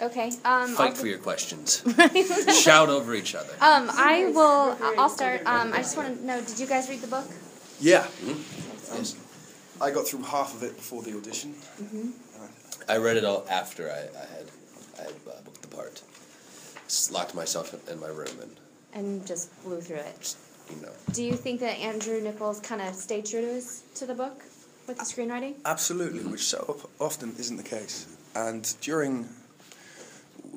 Okay. Fight for your questions. Shout over each other. I'll start. I just want to know, did you guys read the book? Yeah. Mm-hmm. Yes. I got through half of it before the audition. Mm-hmm. I read it all after I had booked the part. Just locked myself in my room And just blew through it. just, you know. Do you think that Andrew Nichols kind of stayed true to the book with the screenwriting? Absolutely, which so often isn't the case. And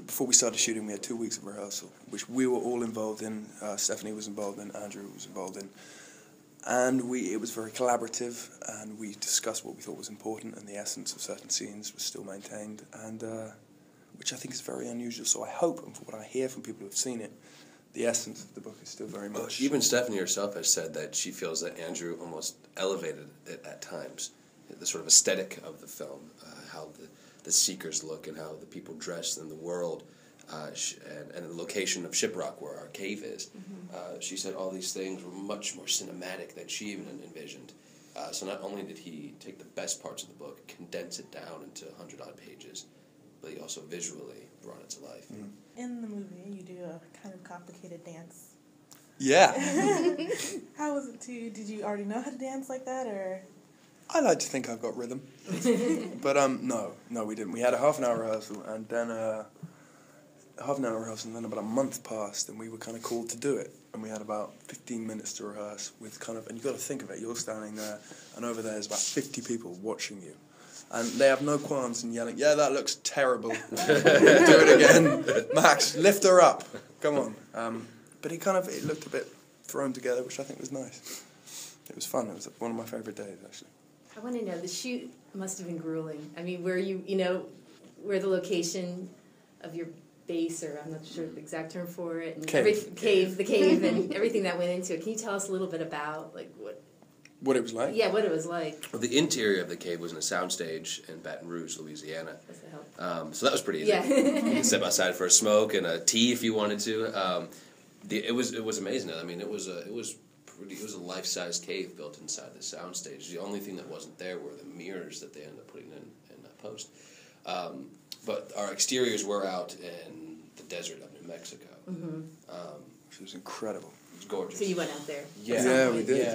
before we started shooting, we had 2 weeks of rehearsal, which we were all involved in. Stephanie was involved in, Andrew was involved in. And it was very collaborative, and we discussed what we thought was important, and the essence of certain scenes was still maintained, and which I think is very unusual. So I hope, and from what I hear from people who have seen it, the essence of the book is still very much... Even Stephanie herself has said that she feels that Andrew almost elevated it at times. The sort of aesthetic of the film, how the seekers look and how the people dress in the world, and the location of Shiprock, where our cave is. Mm-hmm. She said all these things were much more cinematic than she even envisioned. So not only did he take the best parts of the book, condense it down into 100-odd pages, but he also visually brought it to life. Mm-hmm. In the movie, you do a kind of complicated dance. Yeah. How was it did you already know how to dance like that, or...? I like to think I've got rhythm. But no, we didn't. We had a half-an-hour rehearsal, and then about a month passed, and we were kind of called to do it. And we had about 15 minutes to rehearse with and you've got to think of it, you're standing there, and over there is about 50 people watching you. And they have no qualms in yelling, yeah, that looks terrible. Do it again. Max, lift her up. Come on. But it looked a bit thrown together, which I think was nice. It was fun. It was one of my favourite days, actually. I want to know, the shoot must have been grueling. I mean, where where the location of your base, or I'm not sure the exact term for it, and the cave, and everything that went into it. Can you tell us a little bit about what it was like? Yeah, what it was like. Well, the interior of the cave was in a soundstage in Baton Rouge, Louisiana. Does that help? So that was pretty easy. Yeah. You could step outside for a smoke and a tea if you wanted to. It was amazing. I mean, it was a life-size cave built inside the soundstage. The only thing that wasn't there were the mirrors that they ended up putting in post. But our exteriors were out in the desert of New Mexico. Mm-hmm. Which was incredible. It was gorgeous. So you went out there? Yeah, we did.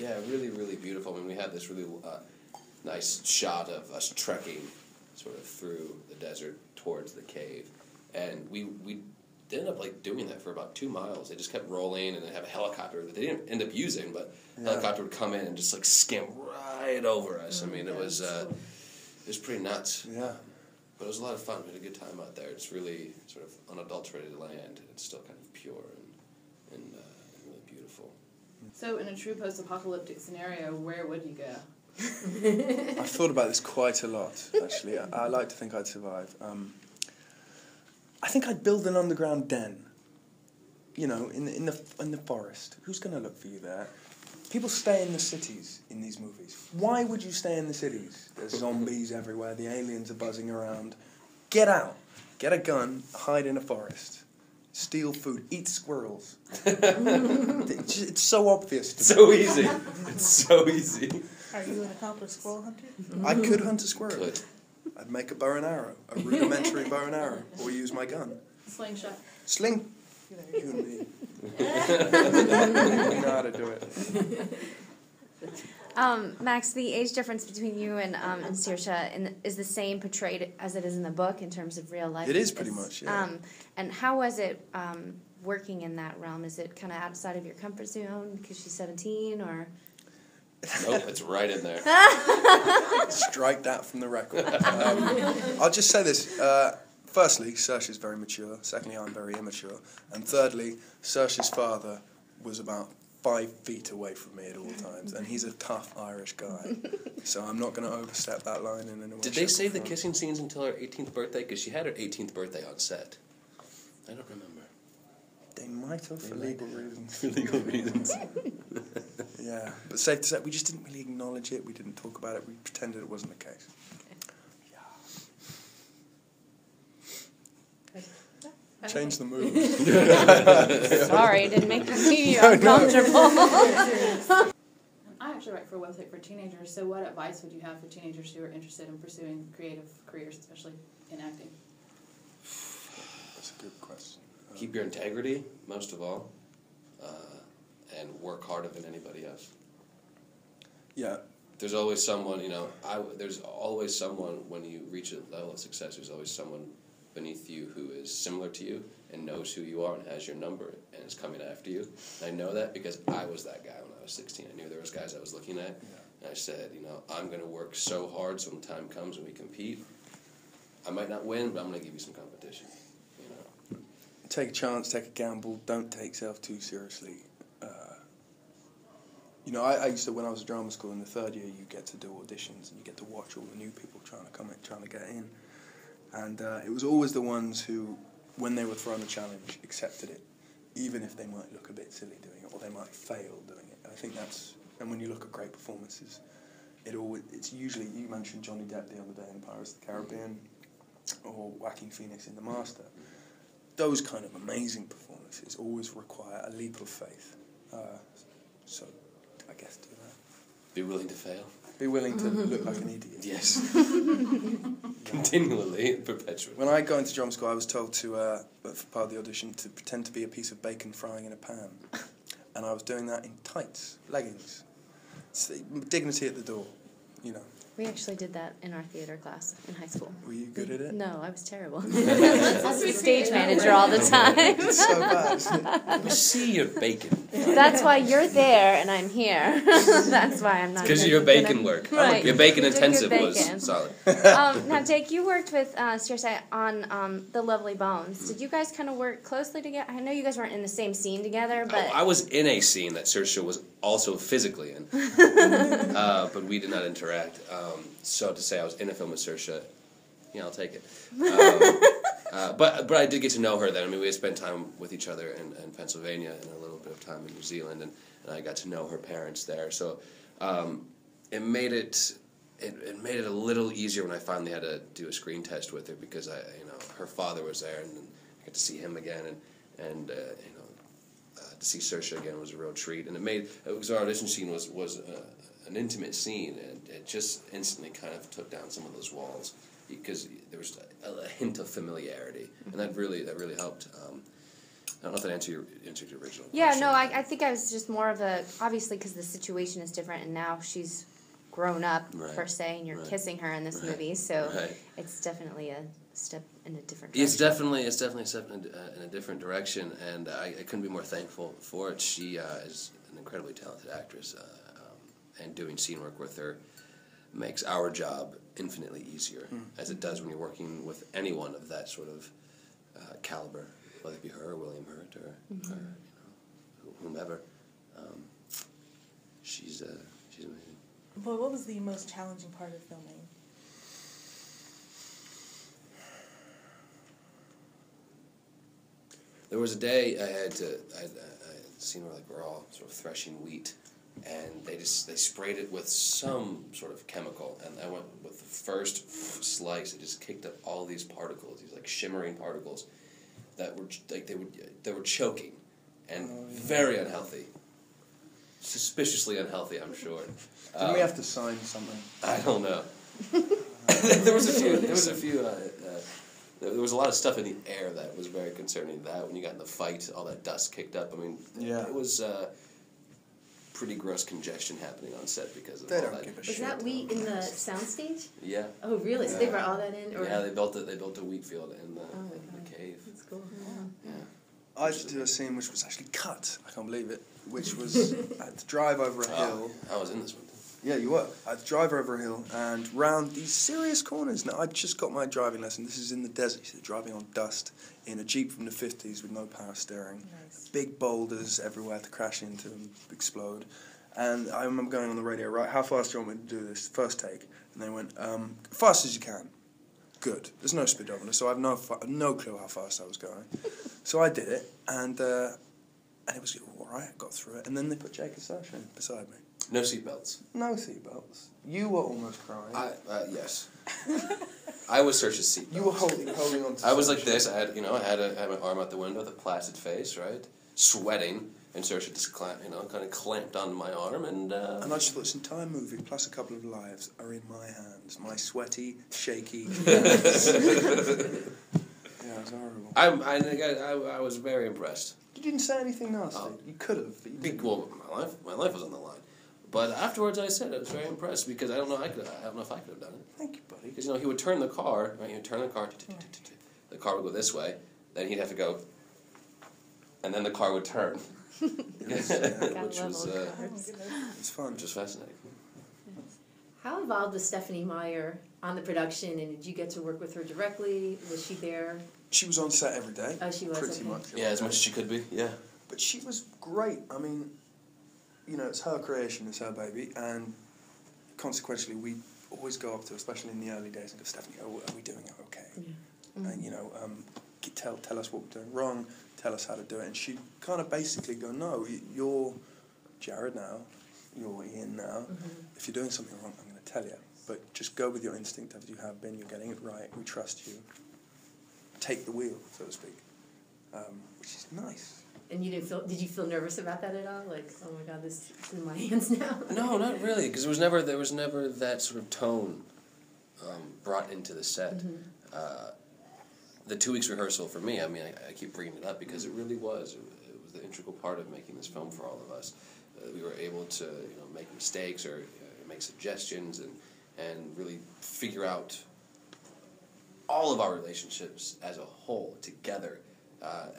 Yeah, really, really beautiful. I mean, we had this really nice shot of us trekking sort of through the desert towards the cave. And we ended up doing that for about 2 miles. They just kept rolling, and they have a helicopter that they didn't end up using, but the helicopter would come in and just skim right over us. I mean, it was pretty nuts. Yeah. But it was a lot of fun. We had a good time out there. It's really sort of unadulterated land. It's still kind of pure and really beautiful. So in a true post-apocalyptic scenario, where would you go? I've thought about this quite a lot, actually. I like to think I'd survive. I think I'd build an underground den. In the forest. Who's going to look for you there? People stay in the cities in these movies. Why would you stay in the cities? There's zombies everywhere. The aliens are buzzing around. Get out. Get a gun. Hide in a forest. Steal food. Eat squirrels. It's so obvious. So easy. It's so easy. Are you an accomplished squirrel hunter? I could hunt a squirrel. Could. I'd make a bow and arrow. A rudimentary bow and arrow. Or use my gun. Slingshot. Sling. You and me. We know how to do it. Max, the age difference between you and Saoirse is the same portrayed as it is in the book in terms of real life? It is pretty much, yeah. And how was it working in that realm? Is it kind of outside of your comfort zone because she's 17, or...? Nope, it's right in there. Strike that from the record. I'll just say this. Firstly, Saoirse is very mature. Secondly, I'm very immature. And thirdly, Saoirse's father was about 5 feet away from me at all times, and he's a tough Irish guy. So I'm not going to overstep that line in any way. Did they save the kissing scenes until her 18th birthday? Because she had her 18th birthday on set. I don't remember. They might have, for legal reasons. For legal reasons. Yeah, but safe to say, we just didn't really acknowledge it. We didn't talk about it. We pretended it wasn't the case. Change the mood. Sorry, didn't make me uncomfortable. I actually write for a website for teenagers, so what advice would you have for teenagers who are interested in pursuing creative careers, especially in acting? keep your integrity, most of all, and work harder than anybody else. Yeah. There's always someone, there's always someone, when you reach a level of success, there's always someone beneath you who is similar to you and knows who you are and has your number and is coming after you. And I know that because I was that guy when I was 16. I knew there was guys I was looking at, and I said, I'm going to work so hard so when the time comes and we compete, I might not win, but I'm going to give you some competition. Take a chance, take a gamble, don't take yourself too seriously. I used to, when I was at drama school in the third year, you get to do auditions and you get to watch all the new people trying to get in. And it was always the ones who, when they were thrown a challenge, accepted it, even if they might look a bit silly doing it or they might fail doing it. And I think and when you look at great performances, it's usually, you mentioned Johnny Depp the other day in Pirates of the Caribbean, or Joaquin Phoenix in The Master. Those kind of amazing performances always require a leap of faith. So, I guess do that. Be willing to fail. Be willing to look like an idiot. Yes. Continually, perpetually. When I got into drama school, I was told to, for part of the audition, to pretend to be a piece of bacon frying in a pan. And I was doing that in tights, leggings. It's dignity at the door, We actually did that in our theater class in high school. Were you good at it? No, I was terrible. I was the stage manager all the time. It's so bad, isn't it? Let me see your bacon. That's why you're there and I'm here. That's why I'm not. Because of your bacon work. Right. Your bacon You're doing intensive good was bacon. solid. Now, Jake, you worked with Circe on The Lovely Bones. Did you guys kind of work closely together? I know you guys weren't in the same scene together, but... I was in a scene that Saoirse was also physically in, but we did not interact. So to say I was in a film with Saoirse, I'll take it. But I did get to know her then. I mean, we had spent time with each other in Pennsylvania and a little bit of time in New Zealand, and I got to know her parents there. So it made it a little easier when I finally had to do a screen test with her, because her father was there, and I got to see him again, and to see Saoirse again was a real treat. And because our audition scene was an intimate scene, and it just instantly kind of took down some of those walls, because there was a hint of familiarity, and that really helped. I don't know if that answered your original question. Yeah, no, I think I was just more of obviously because the situation is different, and now she's grown up, per se, and you're kissing her in this movie, so it's definitely a step in a different direction. It's definitely a step in a different direction, and I couldn't be more thankful for it. She is an incredibly talented actress, and doing scene work with her makes our job infinitely easier, as it does when you're working with anyone of that sort of caliber, whether it be her or William Hurt or whomever. She's amazing. Boy, what was the most challenging part of filming? There was a day I had seen where we're all sort of threshing wheat, and they sprayed it with some sort of chemical, and I went with the first slice. It just kicked up all these particles, these shimmering particles that were they were choking, and very unhealthy, suspiciously unhealthy, I'm sure. Didn't we have to sign something? I don't know. There was a few. There was a lot of stuff in the air that was very concerning. That when you got in the fight, all that dust kicked up. I mean, it was pretty gross congestion happening on set because of all that. Was that wheat in the soundstage? Yeah. Oh, really? Yeah. So they brought all that in? Or? Yeah, they built a wheat field in the cave. That's cool. Yeah. I had to do a scene which was actually cut. I can't believe it. Which was I had to drive over a hill. I was in this one. Yeah, you were. I had to drive over a hill and round these serious corners. Now, I'd just got my driving lesson. This is in the desert. So driving on dust in a Jeep from the 50s with no power steering. Nice. Big boulders everywhere to crash into and explode. And I remember going on the radio, right, how fast do you want me to do this? First take. And they went, fast as you can. Good. There's no speedometer, so I have no clue how fast I was going. So I did it, and it was all right. I got through it. And then they put Jake and Sasha in beside me. No seatbelts. No seatbelts. You were almost crying. Yes. I was Saoirse's seatbelt. You were holding on to I was like this. I had my arm out the window with a placid face, right? Sweating. And Saoirse just kind of clamped onto my arm, and I just thought this entire movie, plus a couple of lives, are in my hands. My sweaty, shaky. Yeah. was horrible. I was very impressed. You didn't say anything nasty. You could have. Well, my life was on the line. But afterwards, I said I was very impressed because I don't know if I could have done it. Thank you, buddy. Because he would turn the car, right? He would turn the car. The car would go this way. Then he'd have to go, and then the car would turn. Which was it's fun. Which was fascinating. How involved was Stephanie Meyer on the production, and did you get to work with her directly? Was she there? She was on set every day. Oh, she was pretty much. Yeah, as much as she could be. Yeah. But she was great. I mean, it's her creation, it's her baby, and consequently, we always go up to her, especially in the early days, and go, Stephanie, are we doing it okay? Yeah. And tell us what we're doing wrong. Tell us how to do it. And she'd kind of basically go, no, you're Jared now. You're Ian now. If you're doing something wrong, I'm going to tell you. But just go with your instinct as you have been. You're getting it right. We trust you. Take the wheel, so to speak. Which is nice. And did you feel nervous about that at all? Like, oh my God, this is in my hands now? No, not really, because there was never that sort of tone brought into the set. The 2 weeks rehearsal for me, I mean, I keep bringing it up because it really was. It was the integral part of making this film for all of us. We were able to make mistakes or make suggestions and really figure out all of our relationships as a whole together.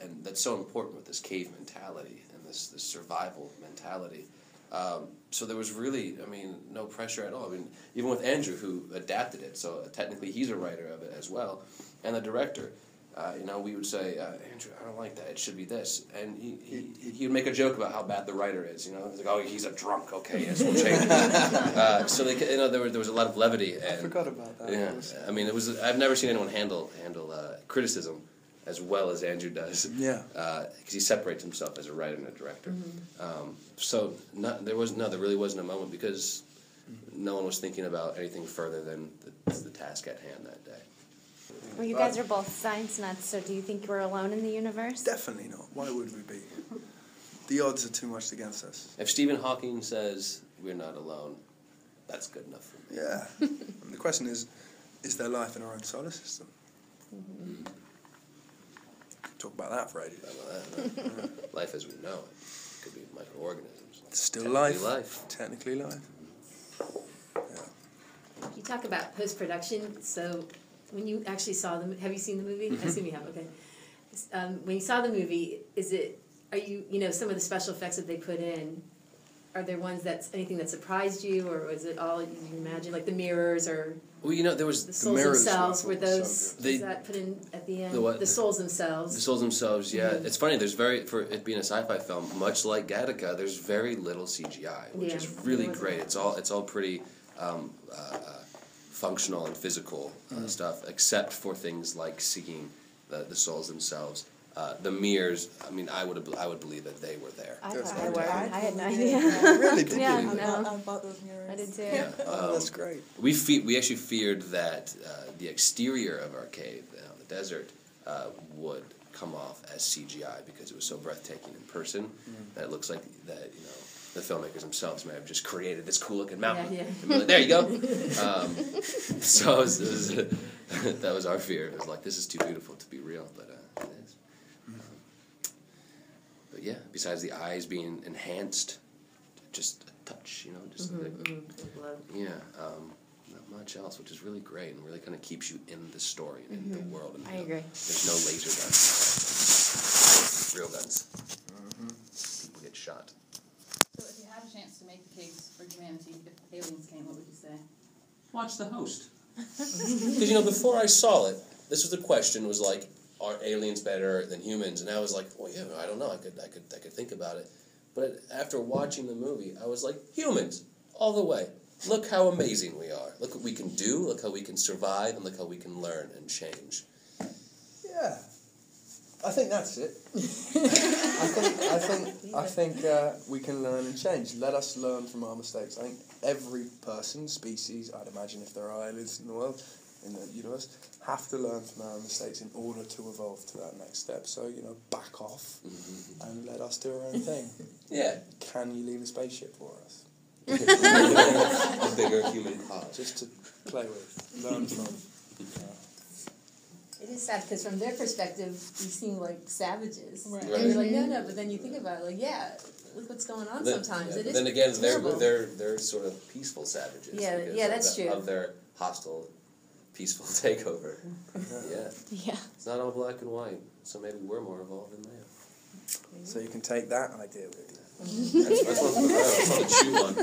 And that's so important with this cave mentality and this survival mentality. So there was really, no pressure at all. I mean, even with Andrew, who adapted it, so technically he's a writer of it as well, and the director. We would say, Andrew, I don't like that. It should be this, and he would make a joke about how bad the writer is. He's like, oh, he's a drunk. Okay, yes, we'll change it. So there was a lot of levity. And, I forgot about that. Yeah, I've never seen anyone handle criticism as well as Andrew does. Yeah. Because he separates himself as a writer and a director. There really wasn't a moment because no one was thinking about anything further than the task at hand that day. Well, you guys are both science nuts, so do you think we're alone in the universe? Definitely not. Why would we be? The odds are too much against us. If Stephen Hawking says we're not alone, that's good enough for me. Yeah. The question is there life in our own solar system? Talk about that for ages. Life as we know it. Could be microorganisms. It's still life. Technically life. Yeah. You talk about post-production, so when you actually saw have you seen the movie? I assume you have, okay. When you saw the movie, are you, some of the special effects that they put in, are there ones anything that surprised you, or was it all you imagine, like the mirrors, or... Well, there was... The souls themselves, were those... So was that put in at the end? The what? The souls themselves. The souls themselves, yeah. It's funny, for it being a sci-fi film, much like Gattaca, there's very little CGI, which is really great. It's all pretty functional and physical stuff, except for things like seeing the souls themselves. The mirrors, I would believe that they were there. I thought they were. I had no idea. Really? Did you? No. I bought those mirrors. I did too. Yeah. That's great. We actually feared that the exterior of our cave, the desert, would come off as CGI because it was so breathtaking in person that it looks like that the filmmakers themselves may have just created this cool looking mountain. Yeah. And be like, there you go. So that was our fear. It was like, this is too beautiful to be real, but it is. But yeah, besides the eyes being enhanced, just a touch, just not much else, which is really great and really kind of keeps you in the story and in the world. And, I agree. There's no laser guns, real guns. People get shot. So if you had a chance to make the case for humanity, if aliens came, what would you say? Watch The Host. Because, before I saw it, this was the question, was like, are aliens better than humans? And I was like, well, yeah, I don't know. I could think about it. But after watching the movie, I was like, humans, all the way. Look how amazing we are. Look what we can do. Look how we can survive, and look how we can learn and change. Yeah, I think that's it. I think we can learn and change. Let us learn from our mistakes. I think every person, species, I'd imagine if there are aliens in the world, in the universe, have to learn from our mistakes in order to evolve to that next step. So, back off and let us do our own thing. Yeah. Can you leave a spaceship for us? A bigger human cause. Just to play with, learn from. It is sad because from their perspective, we seem like savages. Right. And you're like, no, but then you think about it, like, yeah, look what's going on sometimes. Yeah, it but is then again, terrible. they're sort of peaceful savages. Yeah, that's true. Of their hostile, peaceful takeover. Yeah. It's not all black and white, so maybe we're more evolved than they are. So you can take that idea with you. That's one to chew on.